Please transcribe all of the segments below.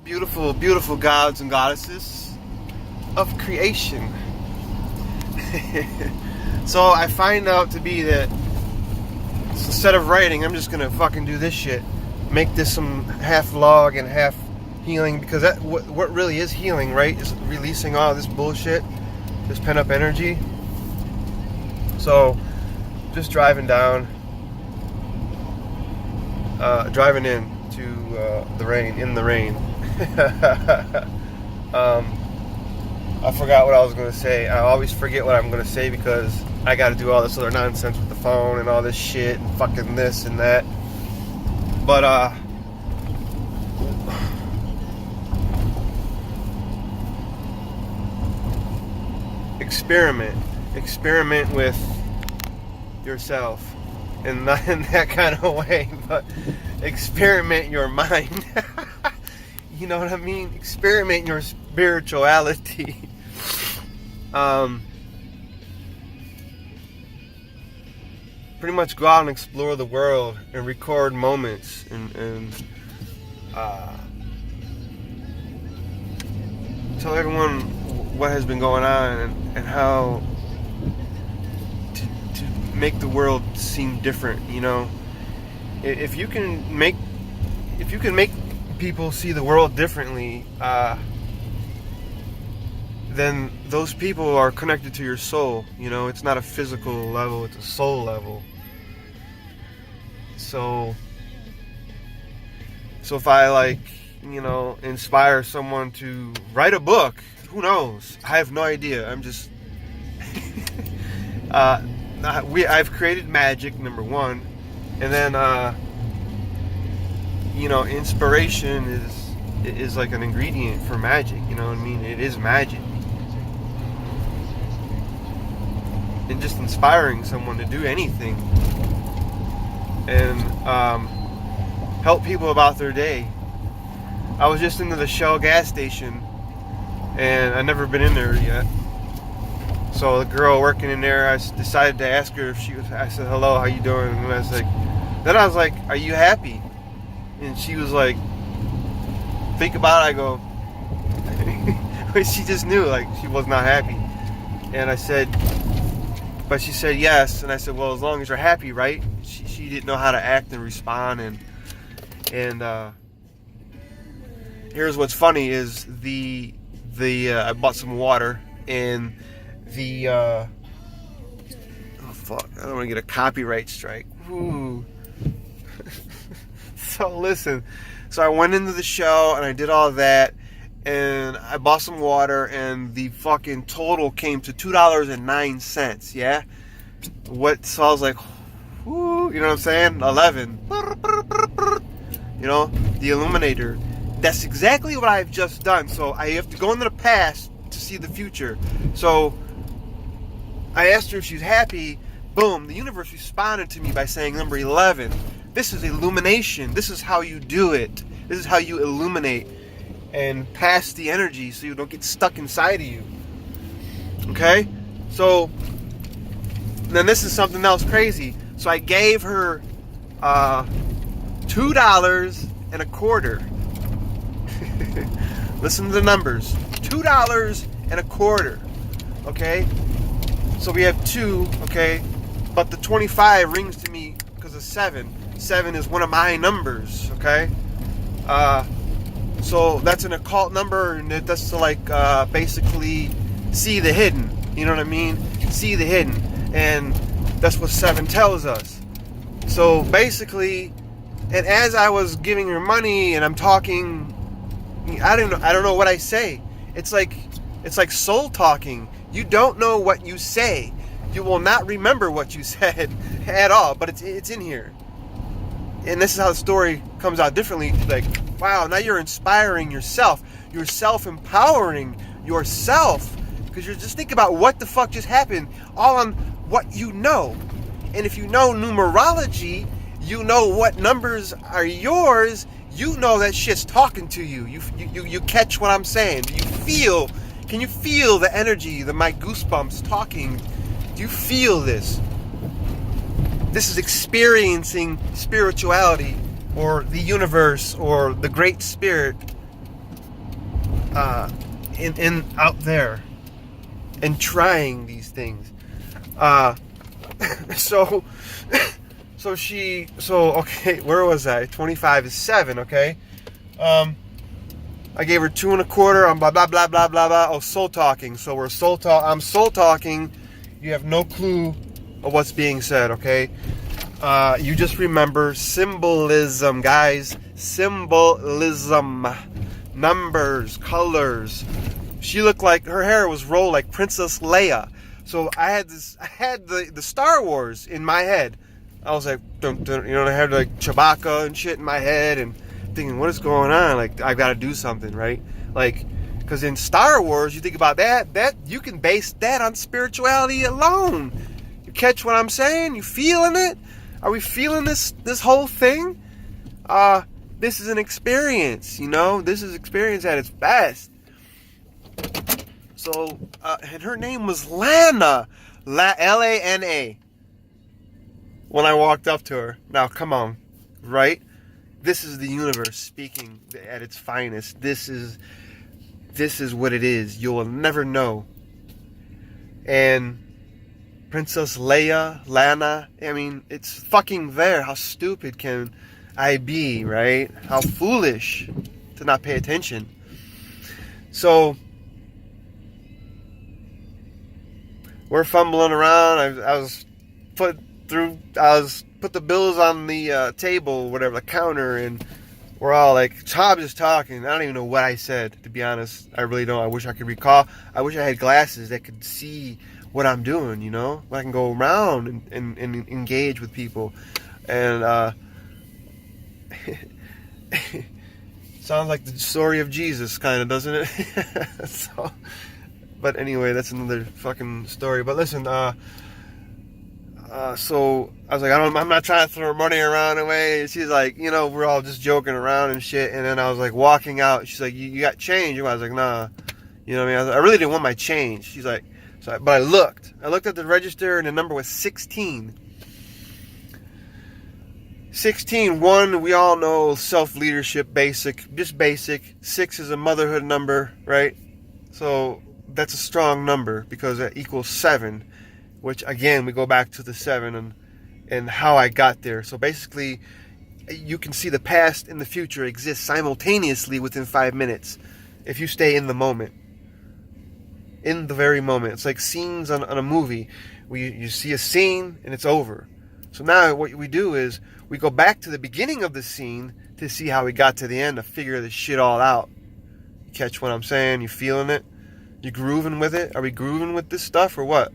Beautiful, beautiful gods and goddesses of creation. So I find out to be that instead of writing, I'm just gonna fucking do this shit. Make this some half log and half healing, because that what really is healing, right? Is releasing all this bullshit, this pent up energy. So just driving in to the rain. I forgot what I was going to say. I always forget what I'm going to say because I got to do all this other nonsense with the phone and all this shit and fucking this and that. But experiment with yourself, and not in that kind of way, but experiment your mind. You know what I mean? Experiment your spirituality. Pretty much go out and explore the world and record moments and tell everyone what has been going on and how to make the world seem different. You know, if you can make people see the world differently, then those people are connected to your soul. You know, it's not a physical level, it's a soul level. So if I inspire someone to write a book, who knows? I have no idea. I'm just I've created magic, number one, and then inspiration is like an ingredient for magic. You know what I mean? It is magic. And just inspiring someone to do anything and help people about their day. I was just into the Shell gas station, and I've never been in there yet. So the girl working in there, I decided to ask her if she was. I said, "Hello, how you doing?" And I was like, "Are you happy?" And she was like, "Think about it." I go, she just knew, like, she was not happy. And I said, but she said yes. And I said, well, as long as you're happy, right? She didn't know how to act and respond. And here's what's funny is I bought some water, and oh fuck, I don't want to get a copyright strike. Ooh. So listen, so I went into the show and I did all that, and I bought some water, and the fucking total came to $2.09. Yeah, so I was like, whoo, you know what I'm saying? 11. You know, the illuminator. That's exactly what I've just done. So I have to go into the past to see the future. So I asked her if she's happy. Boom, the universe responded to me by saying number 11. This is illumination. This is how you do it. This is how you illuminate and pass the energy so you don't get stuck inside of you. Okay? So then this is something else crazy. So I gave her $2.25. Listen to the numbers. $2.25. Okay? So we have 2, okay? But the 25 rings to me because of 7. 7 is one of my numbers, okay? So that's an occult number, and that's to basically see the hidden. You know what I mean? See the hidden. And that's what 7 tells us. So basically, and as I was giving her money and I'm talking, I don't know what I say. It's like soul talking. You don't know what you say. You will not remember what you said at all, but it's in here. And this is how the story comes out differently. Like, wow, now you're inspiring yourself. You're self-empowering yourself. Because you're just thinking about what the fuck just happened, all on what you know. And if you know numerology, you know what numbers are yours. You know that shit's talking to you. You catch what I'm saying. Can you feel the energy, my goosebumps talking? Do you feel this? This is experiencing spirituality, or the universe, or the Great Spirit in out there and trying these things. So okay, where was I? 25 is 7, okay? I gave her 2 1/4 on blah blah blah blah blah blah. Oh, soul talking. So I'm soul talking. You have no clue of what's being said, okay? You just remember symbolism, guys. Symbolism. Numbers, colors. She looked like her hair was rolled like Princess Leia. So I had the Star Wars in my head. I was like, dun, dun, I had like Chewbacca and shit in my head, and thinking, what is going on? Like, I've got to do something, right? Like, because in Star Wars, you think about that you can base that on spirituality alone. You catch what I'm saying? You feeling it? Are we feeling this whole thing? This is an experience, This is experience at its best. So, and her name was Lana, Lana, when I walked up to her. Now, come on, right? This is the universe speaking at its finest. This is what it is. You will never know. And Princess Leia, Lana, I mean, it's fucking there. How stupid can I be, right? How foolish to not pay attention. So we're fumbling around. I was put the bills on the table, whatever, the counter, and we're all like, Tom just talking. I don't even know what I said, to be honest. I really don't. I wish I could recall. I wish I had glasses that could see what I'm doing, I can go around and engage with people. And sounds like the story of Jesus, kind of, doesn't it? So, but anyway, that's another fucking story. But listen, so I was like, I'm not trying to throw money around away. And she's like, we're all just joking around and shit. And then I was like walking out. She's like, you got change? I was like, nah. You know what I mean? I really didn't want my change. She's like, but I looked at the register and the number was 16. 16, 1, we all know self-leadership, just basic. 6 is a motherhood number, right? So that's a strong number because that equals 7, which again, we go back to the 7 and how I got there. So basically, you can see the past and the future exist simultaneously within 5 minutes if you stay in the moment. In the very moment. It's like scenes on a movie. You see a scene and it's over. So now what we do is we go back to the beginning of the scene to see how we got to the end, to figure this shit all out. You catch what I'm saying? You feeling it? You grooving with it? Are we grooving with this stuff or what?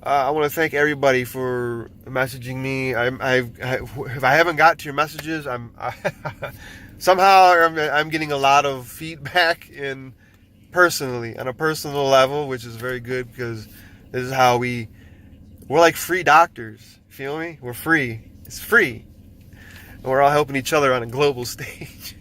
I want to thank everybody for messaging me. If I haven't got to your messages, somehow I'm getting a lot of feedback personally, on a personal level, which is very good because this is how we're like free doctors. Feel me? We're free. It's free. And we're all helping each other on a global stage.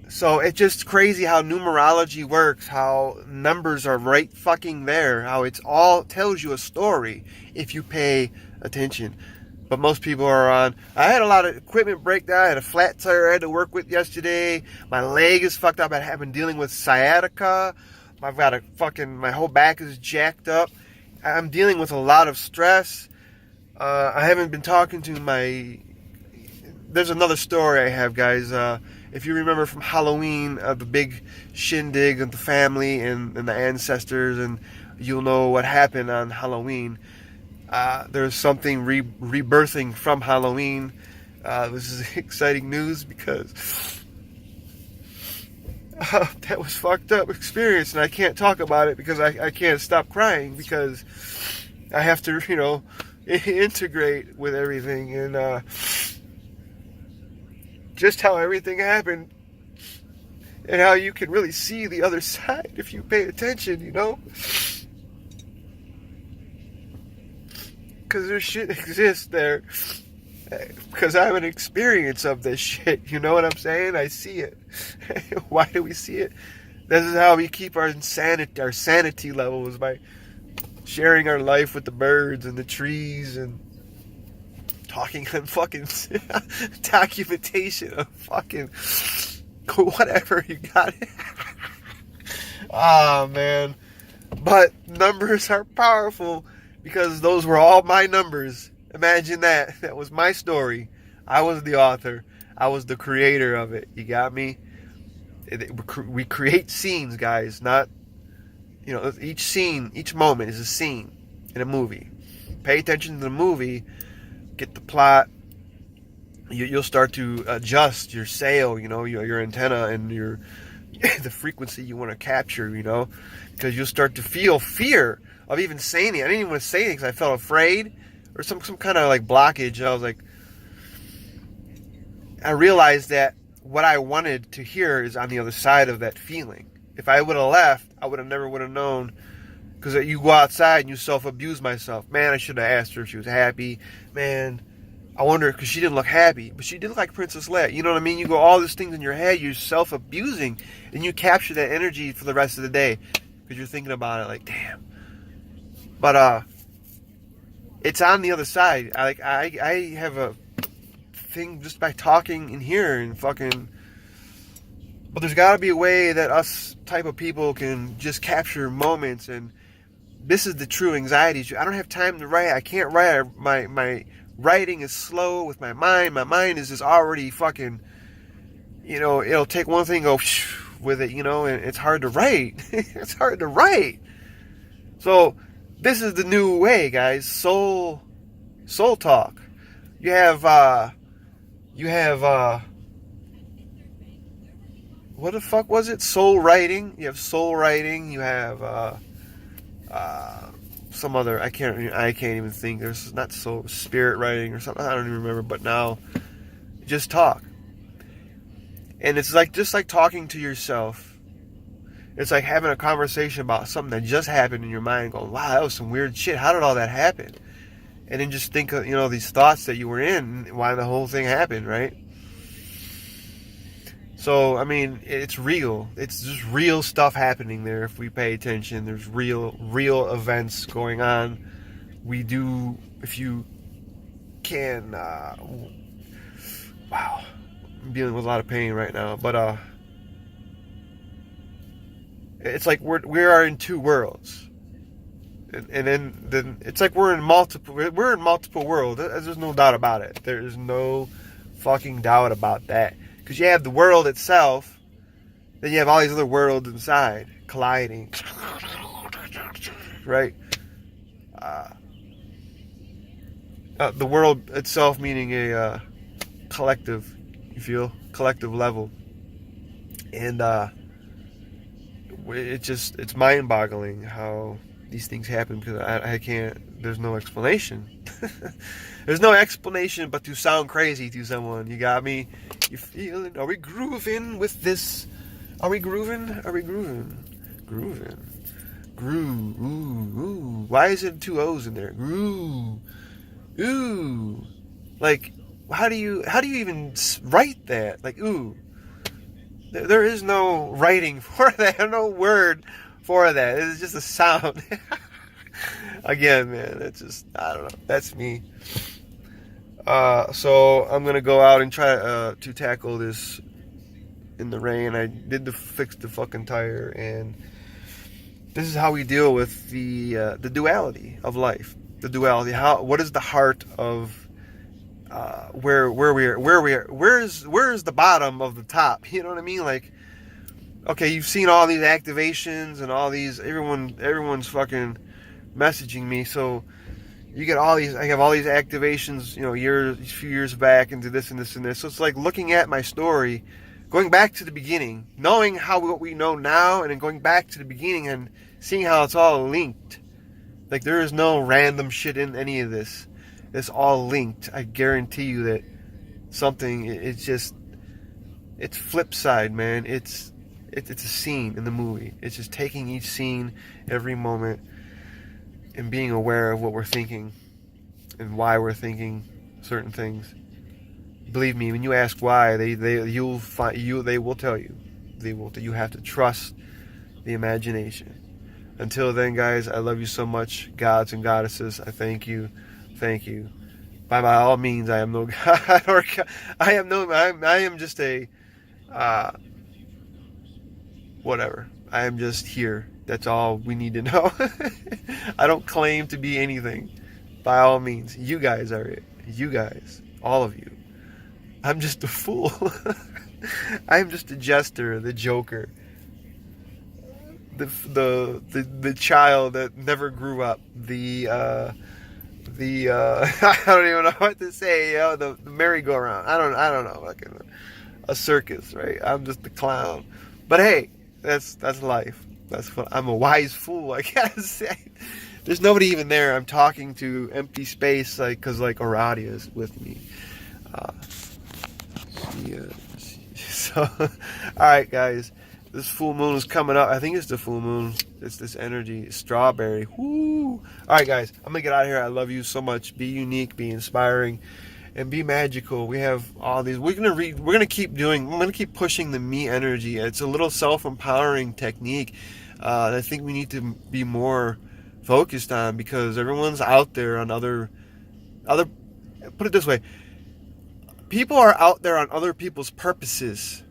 So it's just crazy how numerology works, how numbers are right fucking there, how it's all tells you a story if you pay attention. But most people are on. I had a lot of equipment breakdown. I had a flat tire I had to work with yesterday. My leg is fucked up. I've been dealing with sciatica. I've got my whole back is jacked up. I'm dealing with a lot of stress. I haven't been talking to there's another story I have, guys. If you remember from Halloween, the big shindig of the family and the ancestors, and you'll know what happened on Halloween. There's something rebirthing from Halloween. This is exciting news because that was fucked up experience, and I can't talk about it because I can't stop crying because I have to, integrate with everything and just how everything happened and how you can really see the other side if you pay attention, because there's shit exists there because I have an experience of this shit. You know what I'm saying? I see it. Why do we see it? This is how we keep our sanity level, is by sharing our life with the birds and the trees and talking on fucking documentation of fucking whatever you got. Ah, man. But numbers are powerful because those were all my numbers. Imagine that. That was my story. I was the author. I was the creator of it. You got me? We create scenes, guys. Not, each scene, each moment is a scene in a movie. Pay attention to the movie. Get the plot. You'll start to adjust your sail, your antenna and the frequency you want to capture, because you'll start to feel fear of even saying it. I didn't even want to say it because I felt afraid or some kind of like blockage. And I realized that what I wanted to hear is on the other side of that feeling. If I would have left, I never would have known. Because you go outside and you self-abuse myself. Man, I should have asked her if she was happy. Man, I wonder, because she didn't look happy. But she did look like Princess Leia. You know what I mean? You go all these things in your head. You're self-abusing. And you capture that energy for the rest of the day. Because you're thinking about it like, damn. But it's on the other side. I have a thing just by talking in here and fucking... But there's got to be a way that us type of people can just capture moments. And this is the true anxiety. I don't have time to write. I can't write. My writing is slow with my mind. My mind is just already fucking, it'll take one thing and go with it, and it's hard to write. It's hard to write. So this is the new way, guys. Soul talk. You have what the fuck was it? Soul writing. You have soul writing. You have some other. I can't even think. There's not soul spirit writing or something. I don't even remember. But now, just talk. And it's just like talking to yourself. It's like having a conversation about something that just happened in your mind. Going, wow, that was some weird shit. How did all that happen? And then just think of these thoughts that you were in, why the whole thing happened, right? So, I mean, it's real. It's just real stuff happening there if we pay attention. There's real events going on. We do, if you can, wow, I'm dealing with a lot of pain right now. But, it's like we are in two worlds. And then it's like we're in multiple worlds. There's no doubt about it. There is no fucking doubt about that. Because you have the world itself, then you have all these other worlds inside colliding, right? The world itself meaning a collective, collective level, and it's mind-boggling how these things happen because I can't. There's no explanation. There's no explanation but to sound crazy to someone. You got me? You feeling? Are we grooving with this? Are we grooving? Grooving. Groove. Ooh. Why is it two O's in there? Groove. Ooh. Like, how do you even write that? Like, ooh. There is no writing for that. No word for that. It's just a sound. Again, man, it's just, I don't know. That's me. So I'm gonna go out and try to tackle this in the rain. I did fix the fucking tire, and this is how we deal with the duality of life. The duality. What is the heart of where we are? Where's the bottom of the top? You know what I mean? Like, okay, you've seen all these activations and all these. Everyone's fucking messaging me, so you get all these. I have all these activations, a few years back into this and this and this. So it's like looking at my story, going back to the beginning, knowing what we know now, and then going back to the beginning and seeing how it's all linked. Like, there is no random shit in any of this. It's all linked. I guarantee you that something. It's flip side, man. It's a scene in the movie. It's just taking each scene, every moment, and being aware of what we're thinking and why we're thinking certain things. Believe me, when you ask why, they will tell you. You have to trust the imagination. Until then, guys, I love you so much. Gods and goddesses, I thank you. Thank you. by all means, I am no God, or I am just a whatever. I am just here. That's all we need to know. I don't claim to be anything. By all means, you guys are it. You guys, all of you. I'm just a fool. I'm just a jester, the joker, the child that never grew up, I don't even know what to say. The merry-go-round. I don't know. Like a circus, right? I'm just the clown. But hey, that's life. That's fun. I'm a wise fool, I gotta say. There's nobody even there. I'm talking to empty space, because Aradia is with me. So, all right, guys. This full moon is coming up. I think it's the full moon. It's this energy. Strawberry. Woo! All right, guys. I'm gonna get out of here. I love you so much. Be unique. Be inspiring. And be magical. We have all these. We're gonna keep pushing the me energy. It's a little self-empowering technique that I think we need to be more focused on, because everyone's out there on other. Put it this way. People are out there on other people's purposes.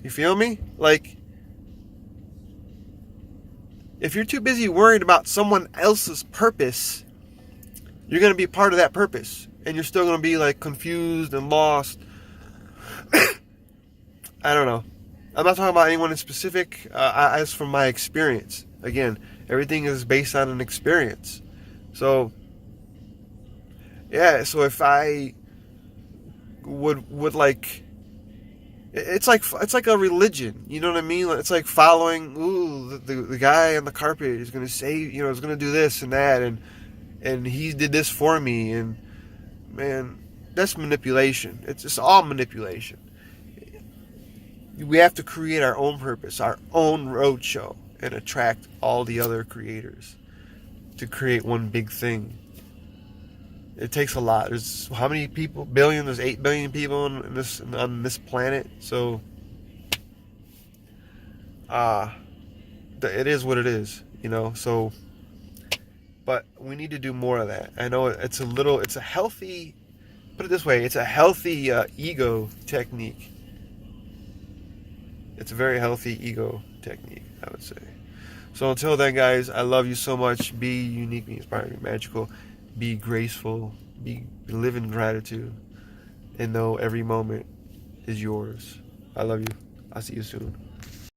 You feel me? Like, if you're too busy worried about someone else's purpose, you're going to be part of that purpose. And you're still going to be confused and lost. I don't know. I'm not talking about anyone in specific. As from my experience. Again, everything is based on an experience. So, yeah. So if I would it's like a religion, you know what I mean? It's like following the guy on the carpet is going to say, is going to do this and that, and he did this for me, and man, that's manipulation. It's just all manipulation. We have to create our own purpose, our own roadshow, and attract all the other creators to create one big thing. It takes a lot. There's how many people? Billion. There's 8 billion people on this planet. So, it is what it is, So, but we need to do more of that. I know it's a healthy. Put it this way: it's a healthy ego technique. It's a very healthy ego technique, I would say. So until then, guys, I love you so much. Be unique, be inspiring, be magical. Be graceful, live in gratitude, and know every moment is yours. I love you. I'll see you soon.